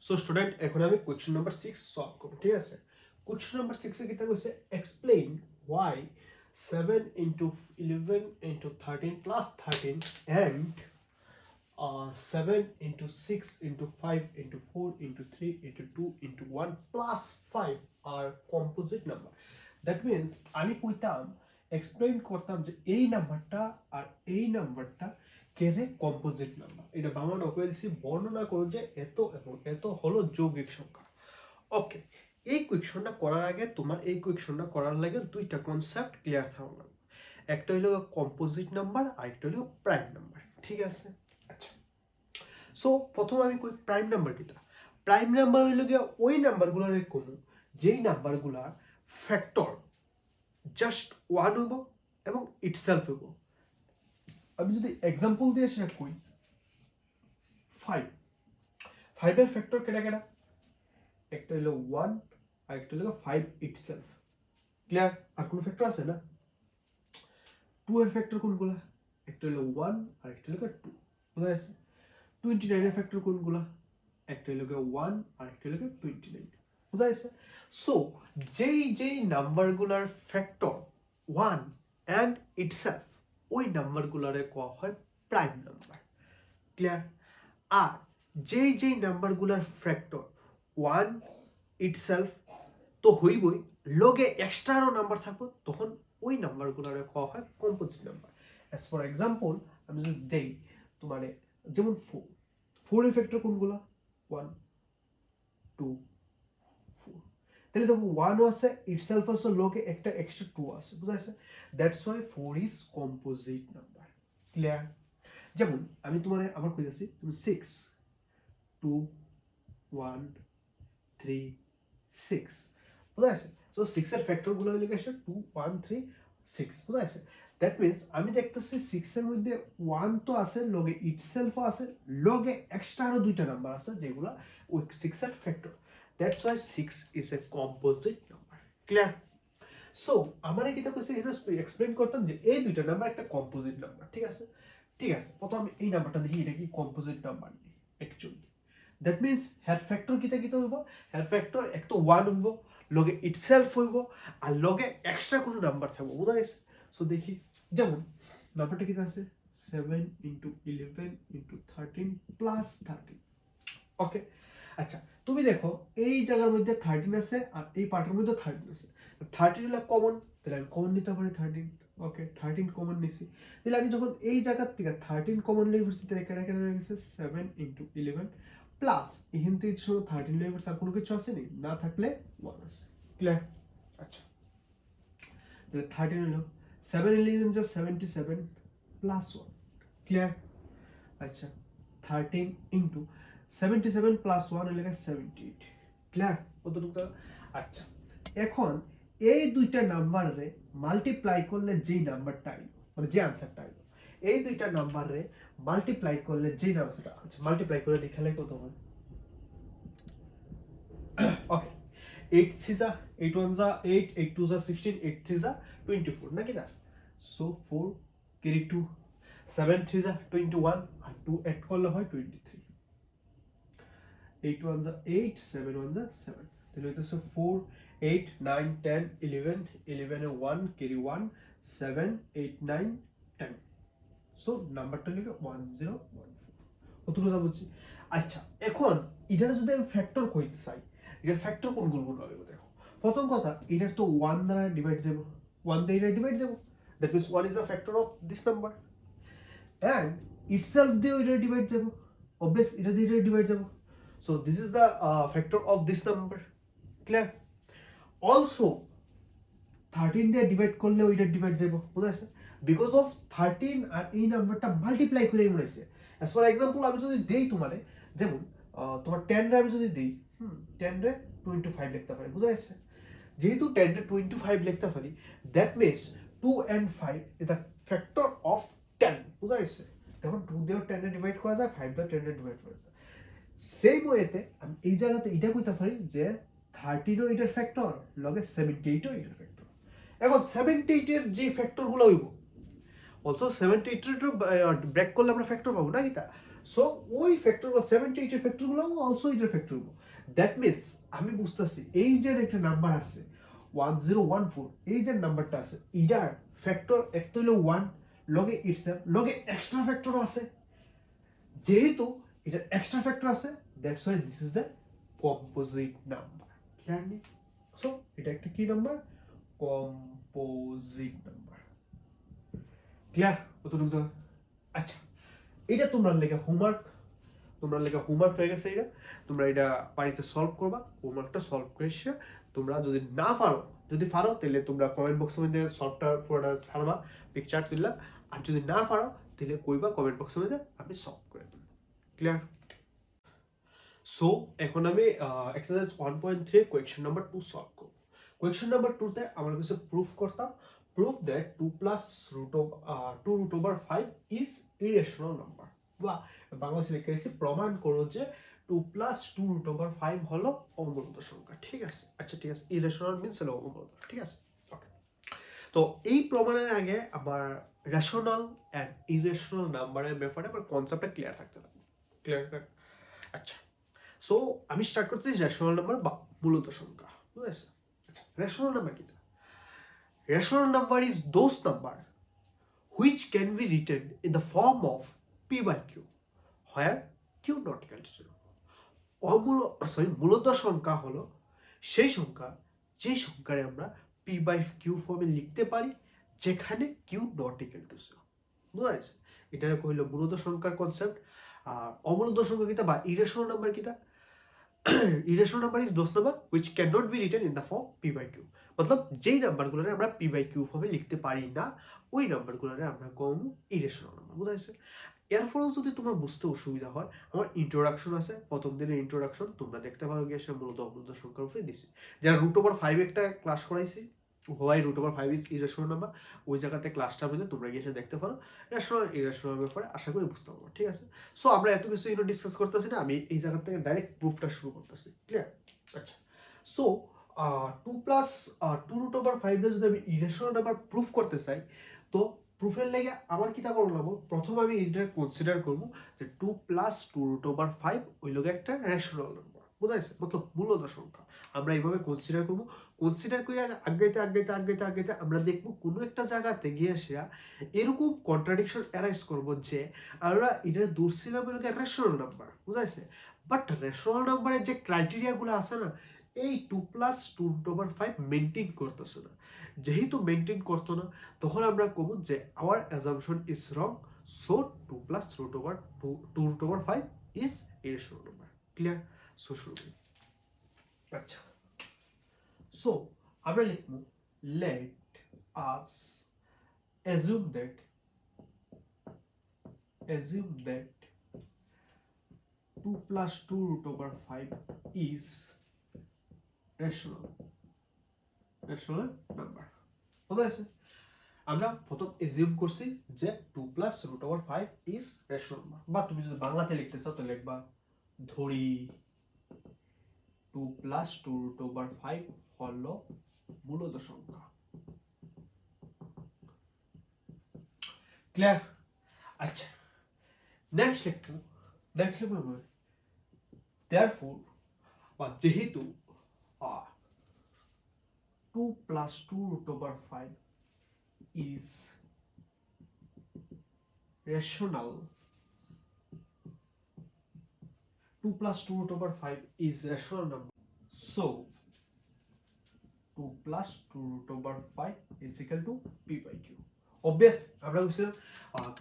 So student এখন আমি question number 6 solve করব ঠিক আছে কোয়েশ্চন নাম্বার 6 এ কিতা কইছে explain why 7 into 11 into 13 plus 13 and 7 into 6 into 5 into 4 into 3 into 2 into 1 plus 5 are composite number. That means আমি কইতাম এক্সপ্লেইন করতাম যে এই নাম্বারটা আর এই নাম্বারটা কেরে কম্পোজিট নাম্বার। এটা বাংলা ডকুয়ে দিছি বর্ণনা করো যে এত এবং এত হলো যৌগিক সংখ্যা। ওকে, এই কোয়েকশনটা করার আগে তোমার এই কোয়েকশনটা করার লাগে দুইটা কনসেপ্ট ক্লিয়ার থাকা লাগবে। একটা হলো কম্পোজিট নাম্বার আর একটা হলো প্রাইম নাম্বার। ঠিক আছে, আচ্ছা। সো প্রথম আমি কই প্রাইম নাম্বার কিটা। প্রাইম নাম্বার হইল গিয়া ওই নাম্বারগুলোর কোনো যেই নাম্বারগুলার ফ্যাক্টর জাস্ট ওয়ান হইব এবং ইটসেলফ হইব। আমি যদি এক্সাম্পল দিয়ে সেটা কই 5 এর ফ্যাক্টর কেটা কেটা, একটা হলো 1 আর একটা হলো 5 ইটসেলফ। ক্লিয়ার? আর কোন ফ্যাক্টর আছে না? 2 এর ফ্যাক্টর কোনগুলা? একটা হলো 1 আর একটা হলো 2। বুঝা গেছে? 29 এর ফ্যাক্টর কোনগুলা? একটা হলো 1 আর একটা হলো 29। বুঝা গেছে? সো যেই নাম্বারগুলার ফ্যাক্টর 1 এন্ড ইটসেলফ ওই নাম্বারগুলারে কোয়া হয় প্রাইম নাম্বার। ক্লিয়ার? আর যেই নাম্বারগুলার ফ্যাক্টর 1 ইটসেলফ তো হইবই, লগে এক্সট্রা আরো নাম্বার থাকবে, তখন ওই নাম্বারগুলোরে কোয়া হয় composite number. As for example আমি যদি দেই তোমার যেমন 4 এর ফ্যাক্টর কোনগুলা? 1 2 4। তাহলে দেখো 1 আছে ইটসেলফ আছে, লগে একটা এক্সট্রা 2 আছে। বুঝাইছে? That's why 4 is composite number. Clear? যেমন আমি তোমারে আবার কইতাছি, তুমি 6 2 1 3 6। বুঝা গেছে? সো 6 এর ফ্যাক্টর গুলো হইলে গেছে 2 1 3 6। বুঝা গেছে? দ্যাট মিন্স আমি দেখতেছি 6 এর মধ্যে 1 তো আছে, লগে ইটসেলফও আছে, লগে এক্সট্রা আরো দুইটা নাম্বার আছে যেগুলা ওই 6 এর factor. That's why 6 is a composite number. Clear? So আমার কিটা কইছে এটা এক্সপ্লেইন করতাম যে এই দুইটা নাম্বার একটা কম্পোজিট নাম্বার। ঠিক আছে, ঠিক আছে। প্রথম আমি এই নাম্বারটা দেখি এটা কি কম্পোজিট নাম্বার নি actually. That means here factor কিতা হইব, হেয়ার ফ্যাক্টর এক তো 1 হইব, লগে ইটসেলফ হইব আর লগে এক্সট্রা কোনো নাম্বার থাকবে। বুঝা গেছে? সো দেখি যেমন নাম্বারটা কিতা আছে 7 into 11 into 13 plus 13। ওকে, আচ্ছা তুমি দেখো এই জায়গার মধ্যে 13 আছে আর এই পার্টের মধ্যে 13 আছে। 13 হলো কমন, তাহলে আমি কমন নিতে পারি 13। ওকে, 13 কমন নিছি। তাহলে আমি যখন এই জায়গার থেকে 13 কমন লই বসছি, তাহলে কেটে কেটে রয়ে গেছে 7 into 11 প্লাস এখান থেকে শুধু 13 লই বসছে, আর কোনো কিছু আছে নি? না থাকলে 1 আছে। ক্লিয়ার? আচ্ছা, তাহলে 13 হলো 7 11 যা 77 প্লাস 1। ক্লিয়ার? আচ্ছা, 13 into 77 প্লাস 1 হলে 78। ক্লিয়ার? কতটুকু? আচ্ছা, এখন এই দুইটা নাম্বারে মাল্টিপ্লাই করলে যেই নাম্বারটা আইলো, মানে যে আনসারটা আইলো, এই দুইটা নাম্বারে মাল্টিপ্লাই করলে যেই নাম্বারটা, আচ্ছা মাল্টিপ্লাই করে দেখালে কত হয়? ওকে, 8 3 যা 8 1 যা 8 8 2 যা 16 8 3 যা 24 নাকি না? সো 4 ক্যারি 2 7 3 যা 21 আর 2 এড করলে হয় 23। 8 1 যা 8 7 1 যা 7, তাহলে হইতেছে 4 8 9 10 11 11 এ 1 ক্যারি 1 7 8 9 10। সো নাম্বারটা লিখে 1014। কতটুকু যা বুঝছি? আচ্ছা, এখন এটার যদি আমি ফ্যাক্টর কইতে চাই, এটার ফ্যাক্টর কোনগুলো হবে দেখো। প্রথম কথা, এটার তো 1 দ্বারা ডিভাইড যাব, 1 দিয়ে এটা ডিভাইড যাব। That means 1 is a factor of this number and itself দিয়ে এটা ডিভাইড যাব, obvious এটা দিয়ে এটা ডিভাইড যাব। So this is the factor of this number. Clear? Also 13 দিয়ে ডিভাইড করলে ওইটা ডিভাইড যাব। বুঝাইছে? বিকজ অফ 13 আর এই নাম্বারটা মাল্টিপ্লাই করে মনে হইছে। অ্যাজ ফর एग्जांपल আমি যদি দেই তোমারে, যেমন তোমার 10 রে আমি যদি দেই 10 রে 25 লিখতে পারি। বুঝাইছে? যেহেতু 10 রে 25 লিখতে পারি, that means 2 and 5 is the factor of 10। বুঝাইছে? তখন 2 দিয়ে 10 রে ডিভাইড করা যায়, 5 দিয়ে 10 রে ডিভাইড করা যায়। সেম ওয়েতে আমি এই জায়গাতে এটা কইতে পারি যে 13 ও এটার ফ্যাক্টর, লগে 78 ও এটার ফ্যাক্টর। এখন 78 এর যে ফ্যাক্টরগুলো হইব, অলসো 78 এর ব্রেক করলে আমরা ফ্যাক্টর পাবো না কিতা? সো ওই ফ্যাক্টরগুলো 78 এর ফ্যাক্টরগুলো অলসো এটার ফ্যাক্টরগুলো। দ্যাট মিনস আমি বুঝতেছি এই যে একটা নাম্বার আছে 1014, এই যে নাম্বারটা আছে এটার ফ্যাক্টর একটা হলো 1 লগে ইটসেলফ লগে এক্সট্রা ফ্যাক্টর আছে, যেহেতু এটার এক্সট্রা ফ্যাক্টর আছে that's why this is the composite number. Clearly? So এটা একটা কি নাম্বার? Composite number. ক্লিয়ার? কতটুকু যাবে? আচ্ছা, এটা তোমরা লেখা হোমওয়ার্ক হয়ে গেছে। এটা তোমরা এটা বাড়িতে সলভ করবা। হোমওয়ার্কটা সলভ করে এসে তোমরা যদি না পারো, যদি পারো তাহলে তোমরা কমেন্ট বক্সের মধ্যে সলভটা পুরোটা ছাড়বা, পিকচার তুললা। আর যদি না পারো তাহলে কইবা কমেন্ট বক্সের মধ্যে, আমি সলভ করে দেব। ক্লিয়ার? সো এখন আমি এক্সারসাইজ 1.3 কোয়েশ্চন নাম্বার 2 সলভ করব। কোয়েশ্চন নাম্বার 2 তে আমার কাছে প্রুফ করতাম, proof that 2 plus root over 5 is irrational number, বা বাংলাদেশে লিখে দিয়েছি প্রমাণ করো যে 2 plus 2 root over 5 হলো অমূলত সংখ্যা। ঠিক আছে? আচ্ছা ঠিক আছে, irrational মিন্স হলো অমূলত। ঠিক আছে, ওকে। তো এই প্রমাণের আগে আমার রেশনাল এন্ড ইরেশনাল নাম্বারের ব্যাপারে আমার কনসেপ্টটা ক্লিয়ার থাকতে হবে। ক্লিয়ার? আচ্ছা, সো আমি স্টার্ট করছি রেশনাল নাম্বার বা মূলত সংখ্যা। বুঝেছ? আচ্ছা, রেশনাল নাম্বার কি? Rational number is those number which can be written in the form of p by q, where q not equal to 0. মূলত সংখ্যা হলো সেই সংখ্যা যে সংখ্যারে আমরা p by q ফর্মে লিখতে পারি যেখানে q not equal to 0। বুঝা গেছে? এটা কইলো মূলত সংখ্যার কনসেপ্ট। আর অমূলত সংখ্যা কিটা বা ইরেশনাল নাম্বার কিটা? irrational number is those number which cannot be written in the form p by q, मतलब যেই নাম্বারগুলোরে আমরা p by q ফর্মে লিখতে পারি না ওই নাম্বারগুলোরে আমরা কম irrational নাম্বার। বুঝাইছে? এরপরেও যদি তোমার বুঝতে অসুবিধা হয়, আমার ইন্ট্রোডাকশন আছে, প্রথম দিনের ইন্ট্রোডাকশন তোমরা দেখতে পারো, গিয়ে সে মূলত অমূলত সংখ্যার উপরে দিছি। যারা √5 একটা ক্লাস করাইছি, হোয়াই √5 ইজ ইরেশনাল নাম্বার, ওই জায়গাতে ক্লাসটার মধ্যে তোমরা গিয়ে এসে দেখতে পারো। রেশনাল ইরেশনাল ব্যাপারে আশা করি বুঝতে পারবো। ঠিক আছে? সো আমরা এত কিছু ডিসকাস করতেছি না, আমি এই জায়গা থেকে ডাইরেক্ট প্রুফটা শুরু করতেছি। ক্লিয়ার? আচ্ছা, সো 2 plus 2 √5 যদি আমি ইরেশনাল নাম্বার প্রুফ করতে চাই, তো প্রুফের লেগে আমার কিতা করবো লাগবো? প্রথম আমি এটা কনসিডার করবো যে 2 plus 2 √5 ওই লোক একটা রেশনাল নাম্বার। বুঝাইছে? মতলব মূলত সংখ্যা আমরা এইভাবে কনসিডার করবো। কনসিডার করে আগাইতে আমরা দেখবো কোনো একটা জায়গাতে গিয়ে আসিয়া এরকম কন্ট্রাডিকশন অ্যারাইজ করবো যে আমরা এটা ধরছিলাম এরকম রেশনাল নাম্বার। বুঝাইছে? বাট রেশনাল নাম্বারের যে ক্রাইটেরিয়াগুলো আছে না, এই 2 plus 2 √5 মেনটেন করতেছে না। যেহেতু মেনটেন করতো না, তখন আমরা কব যে our assumption is wrong, so 2 plus 2 √5 is irrational number. Clear? So শুরু করি। আচ্ছা, সো আমরা লিখব let us assume that 2 plus 2 √5 is rational number. বুঝাইছে? আমরা প্রথম এজিউম করছি যে 2 plus √5 is rational নাম্বার, বা তুমি যদি বাংলাতে লিখতে চাও তো লিখবা ধরি 2 plus 2 √5 হলো মূলত সংখ্যা। ক্লিয়ার? আচ্ছা, নেক্সট লিখবো therefore বা যেহেতু 2 plus 2 √5 is rational, 2 plus 2 √5 is rational number, so 2 plus 2 √5 is equal to p by q. Obvious আমরা বলছিলাম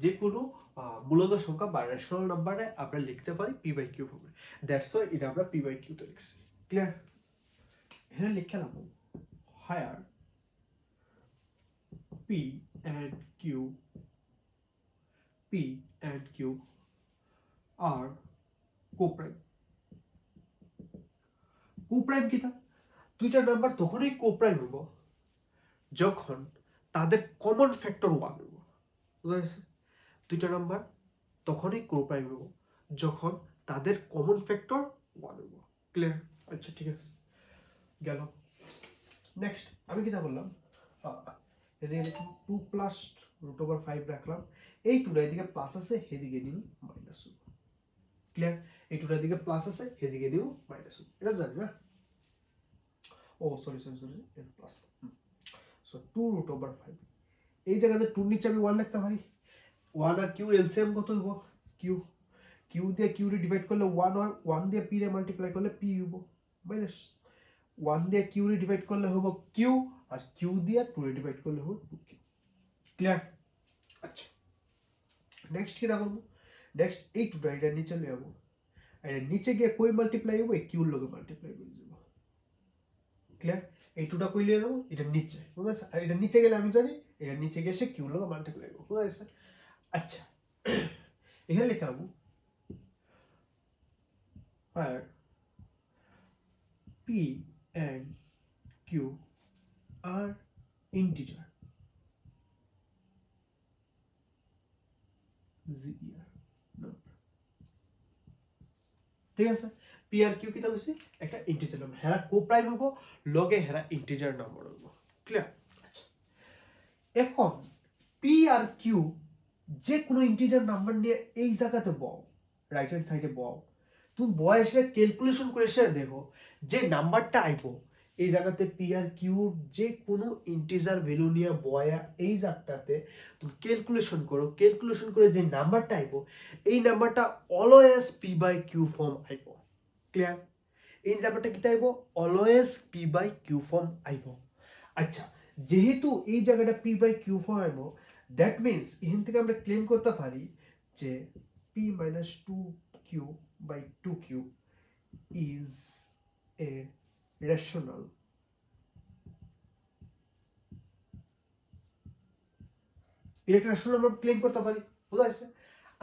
যে কোনো মূলত সংখ্যা বা রেশনাল নাম্বারে আমরা লিখতে পারি p by q ফর্মে। দ্যাটস ওয়াই এটা আমরা p by q তে লিখছি। ক্লিয়ার? এখানে লিখে নাও higher p and q are co-prime। co-prime কিটা? দুইটা নাম্বার তখনই co-prime হবো যখন তাদের কমন ফ্যাক্টর 1 হবো। বুঝা গেছে? দুইটা নাম্বার তখনই co-prime হবো যখন তাদের কমন ফ্যাক্টর 1 হবো। ক্লিয়ার? আচ্ছা ঠিক আছে, গেল। নেক্সট আমি কিটা বললাম, এদিকে 2 plus √5 রাখলাম, এই 2 এদিকে প্লাস আছে, এদিকে নিয়ে মাইনাস। ক্লিয়ার? এই টুটার দিকে প্লাস আছে, সেদিকে নিউ মাইনাস, এটা জানি না? ও সরি প্লাস। সো 2√5, এই জায়গাতে 2 নিচে আমি 1 লিখতে পারি। 1 আর কিউ এলসিএম কত হইব? কিউ, কিউ দিয়ে কিউ রে ডিভাইড করলে 1 হয়, 1 দিয়ে পি রে মাল্টিপ্লাই করলে পি হইব, মাইনাস 1 দিয়ে কিউ রে ডিভাইড করলে হইব কিউ, আর কিউ দিয়ে 2 রে ডিভাইড করলে হইব 2কিউ। ক্লিয়ার? আচ্ছা, নেক্সট কি দেখো, নেক্সট এই টুটা এটা নিচে নিয়ে যাবো, এটা নিচে গিয়ে কই মাল্টিপ্লাই হইব? এই কিউর লগে মাল্টিপ্লাই করে যাব। ক্লিয়ার? এই টুটা কই লিয়ে যাবো? এটা নিচে, বুঝা গেছে? আর এটা নিচে গেলে আমি জানি এটা নিচে গিয়ে সে কিউর লগে মাল্টিপ্লাই করব, বুঝা গেছে? আচ্ছা, এখানে লিখে রাখবো আর P and Q are integer, ঠিক আছে? পি আর কিউ কিটা হইছে? একটা ইন্টিজার নাম্বার, হেরা কোপ্রাইম হইব, লগে হেরা ইন্টিজার নাম্বার হইব। ক্লিয়ার? আচ্ছা, এখন পি আর কিউ যে কোনো ইন্টিজার নাম্বার নিয়ে এই জায়গাতে বও, রাইট হ্যান্ড সাইডে বও, তুমি বয়সে ক্যালকুলেশন করে এসে দেখো যে নাম্বারটা আইব এই জায়গাতে পি আর কিউর যে কোনো ইন্টিজার ভ্যালু নিয়ে বয়া এই জায়গাটাতে তুমি ক্যালকুলেশন করো, ক্যালকুলেশন করে যে নাম্বারটা আইব এই নাম্বারটা always p by q form আইব। ক্লিয়ার? এই নাম্বারটা কি আইব? Always p by q form আইব। আচ্ছা, যেহেতু এই জায়গাটা পি বাই কিউ ফর্ম আইব, দ্যাট মিনস এখান থেকে আমরা ক্লেম করতে পারি যে p minus 2q by 2q is a rational, এটা রেশনাল আমরা ক্লেম করতে পারি, বুঝা গেছে?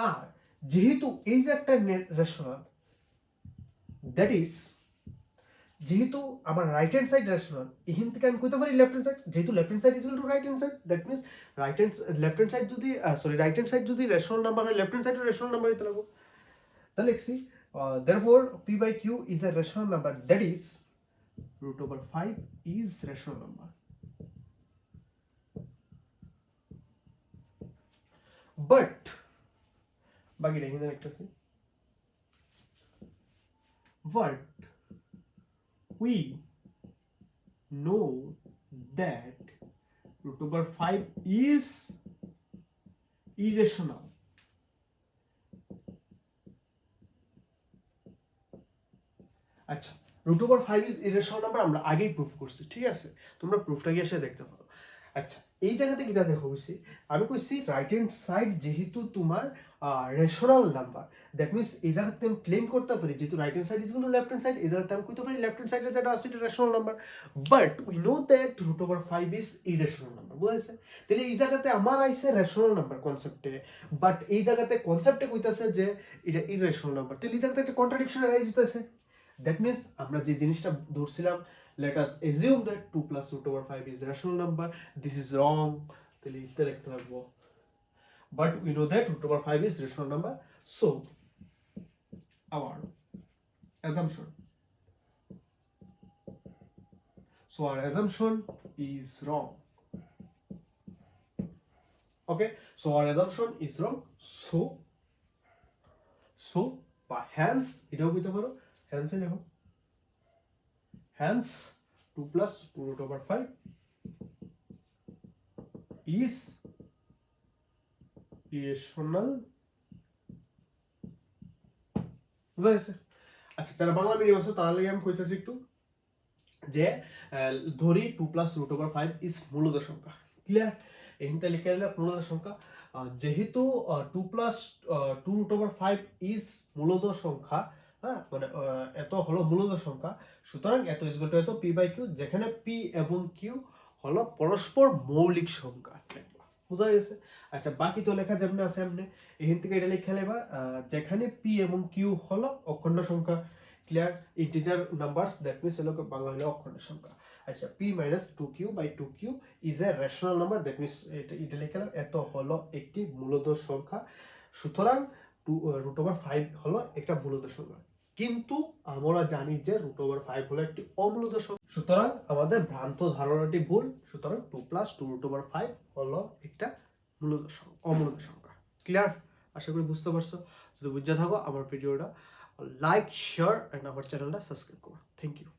আর যেহেতু এই যে একটা রেশনাল, দ্যাট ইজ যেহেতু আমার রাইট হ্যান্ড সাইড রেশনাল, এখান থেকে আমি কইতে পারি লেফট হ্যান্ড সাইড, যেহেতু left hand side is equal to right hand side, that means left hand side যদি রাইট হ্যান্ড সাইড যদি রেশনাল নাম্বার হয়, left hand side rational number হইতে লাগবে। তাহলে লিখছি therefore p by q is a rational number, that is √5 is rational number. But বাকিটা এখানে লিখতেছি, but we know that √5 is irrational. আচ্ছা, √5 ইজ ইরেশনাল নাম্বার আমরা আগেই প্রুফ করছি, ঠিক আছে? তোমরা প্রুফটা গিয়ে এসে দেখতে পারো। আচ্ছা, এই জায়গাতে কি দেখো হইছি, আমি কইছি রাইট হ্যান্ড সাইড যেহেতু তোমার রেশনাল নাম্বার, দ্যাট মিন্স এই জায়গাতে আমি ক্লেম করতে পারি যেহেতু right hand side is equal to left hand side, এই জায়গাতে আমি কইতে পারি লেফট হ্যান্ড সাইডে যেটা আছে এটা rational number, but we know that √5 is irrational number, বুঝাইছে? তাহলে এই জায়গাতে আমার আইছে রেশনাল নাম্বার কনসেপ্টে, বাট এই জায়গাতে কনসেপ্টে কইতাছে যে এটা ইরেশনাল নাম্বার, তাহলে এই জায়গাতে একটা কন্ট্রাডিকশন আরাইজ হইতাছে। দ্যাট মিন্স আমরা যে জিনিসটা ধরছিলাম, let us assume that 2 plus √5 is rational number, this is wrong, তাহলে লিখতে লিখতে লাগবো, but we know that √5 is rational number, so our assumption is wrong. Okay, so our assumption is wrong, so বা hence এটাও কইতে পারো, hence দেখো, hence 2 plus √5 is irrational. বুঝা গেছে? আচ্ছা, তারা বাংলা মিডিয়াম আছে তার লাগে আমি কইতেছি একটু যে ধরি 2 plus √5 is মূলদ সংখ্যা। ক্লিয়ার? এখানটা লিখে দিলে মূলদ সংখ্যা, যেহেতু 2 plus 2√5 is মূলদ সংখ্যা, হ্যাঁ, মানে এত হলো মূলদ সংখ্যা, সুতরাং এত ইজ ইকুয়াল টু এত পি বাই কিউ, যেখানে পি এবং কিউ হলো পরস্পর মৌলিক সংখ্যা, বুঝা গেছে? আচ্ছা, বাকি তো লেখা যাবে না সামনে, এখান থেকে এটা লিখে লেবা যেখানে পি এবং কিউ হলো অখণ্ড সংখ্যা। Clear? Integer numbers, that means হলো বাংলা হলো অখণ্ড সংখ্যা। আচ্ছা, p minus 2q by 2q is a rational number, that means এটা লিখলাম এত হলো একটি মূলদ সংখ্যা, সুতরাং √5 হলো একটা মূলদ সংখ্যা, কিন্তু আমরা জানি যে √5 হলো একটি অমূলদ সংখ্যা, সুতরাং আমাদের ভ্রান্ত ধারণাটি ভুল, সুতরাং 2 plus 2√5 হলো একটা মূলদ সংখ্যা, অমূলদ সংখ্যা। ক্লিয়ার? আশা করি বুঝতে পারছো। যদি বুঝে থাকো আমার ভিডিওটা লাইক শেয়ার অ্যান্ড আমার চ্যানেলটা সাবস্ক্রাইব করো। Thank you.